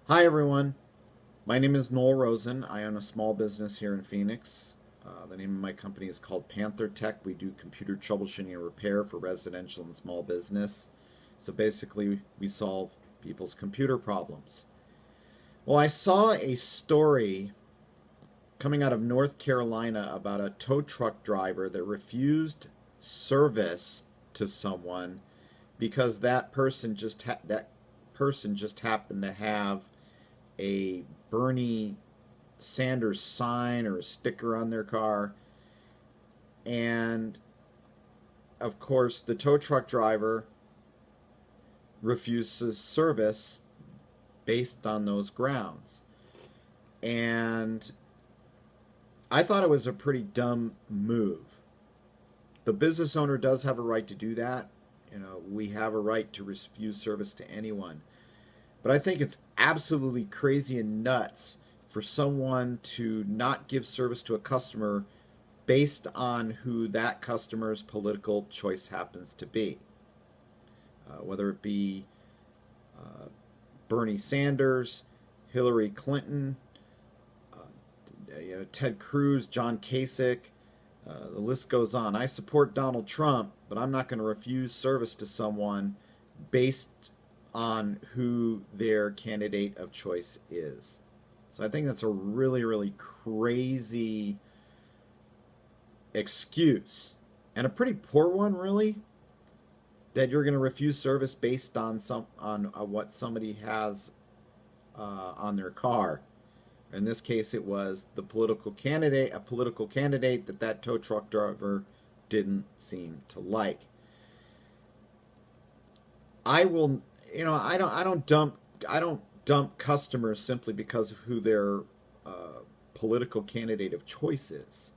Hi everyone, my name is Noel Rosen. I own a small business here in Phoenix. The name of my company is called Panther Tech. We do computer troubleshooting and repair for residential and small business. So basically, we solve people's computer problems. Well, I saw a story coming out of North Carolina about a tow truck driver that refused service to someone because that person just happened to have a Bernie Sanders sign or a sticker on their car. And of course, the tow truck driver refuses service based on those grounds. And I thought it was a pretty dumb move. The business owner does have a right to do that. We have a right to refuse service to anyone. But I think it's absolutely crazy and nuts for someone to not give service to a customer based on who that customer's political choice happens to be. Whether it be uh, Bernie Sanders, Hillary Clinton, Ted Cruz, John Kasich, the list goes on. I support Donald Trump, but I'm not going to refuse service to someone based on who their candidate of choice is. So I think that's a really, really crazy excuse and a pretty poor one, really, that you're going to refuse service based on what somebody has on their car. In this case, it was a political candidate that tow truck driver didn't seem to like. I will, I don't dump customers simply because of who their political candidate of choice is.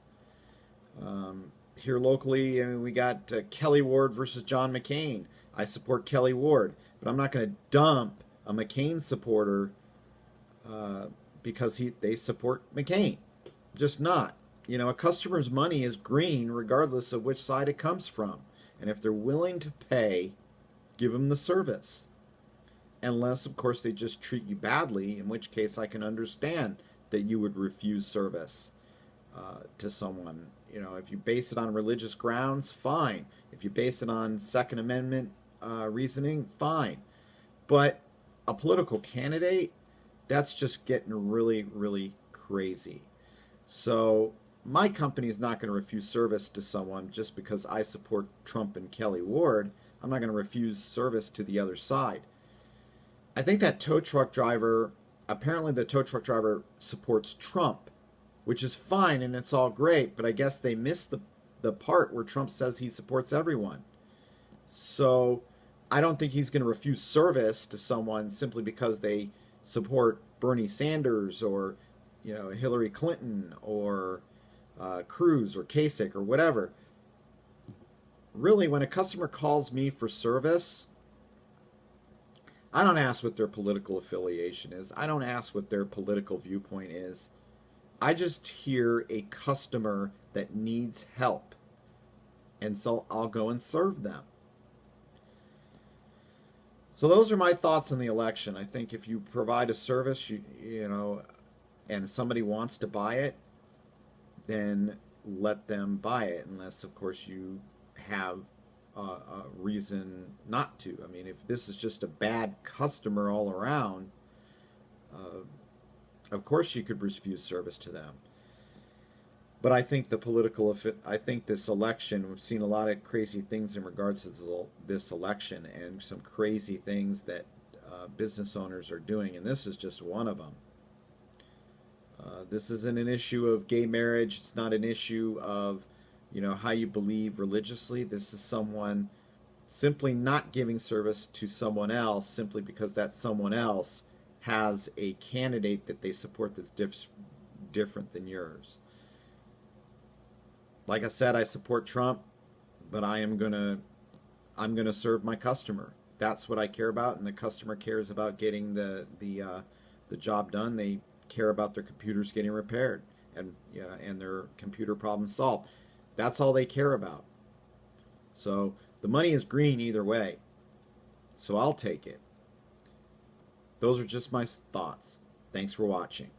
Here locally, we got Kelly Ward versus John McCain. I support Kelly Ward, but I'm not going to dump a McCain supporter uh, because they support McCain. Just not. A customer's money is green regardless of which side it comes from. And if they're willing to pay, give them the service. Unless, of course, they just treat you badly, in which case I can understand that you would refuse service to someone. If you base it on religious grounds, fine. If you base it on Second Amendment reasoning, fine. But a political candidate, that's just getting really, really crazy. So my company is not going to refuse service to someone just because I support Trump and Kelly Ward. I'm not going to refuse service to the other side. I think that tow truck driver, apparently the tow truck driver supports Trump, which is fine and it's all great, but I guess they missed the part where Trump says he supports everyone. So I don't think he's going to refuse service to someone simply because they support Bernie Sanders or Hillary Clinton or Cruz or Kasich or whatever. Really, when a customer calls me for service, I don't ask what their political affiliation is. I don't ask what their political viewpoint is. I just hear a customer that needs help, and so I'll go and serve them. So those are my thoughts on the election. I think if you provide a service, and somebody wants to buy it, then let them buy it, unless, of course, you have a reason not to. I mean, if this is just a bad customer all around, uh, of course you could refuse service to them. But I think this election, we've seen a lot of crazy things in regards to this election and some crazy things that business owners are doing, and this is just one of them. This isn't an issue of gay marriage. It's not an issue of, how you believe religiously. This is someone simply not giving service to someone else simply because that someone else has a candidate that they support that's different than yours. Like I said, I support Trump, but I'm gonna serve my customer. That's what I care about, and the customer cares about getting the job done. They care about their computers getting repaired and their computer problems solved. That's all they care about. So the money is green either way. So I'll take it. those are just my thoughts. Thanks for watching.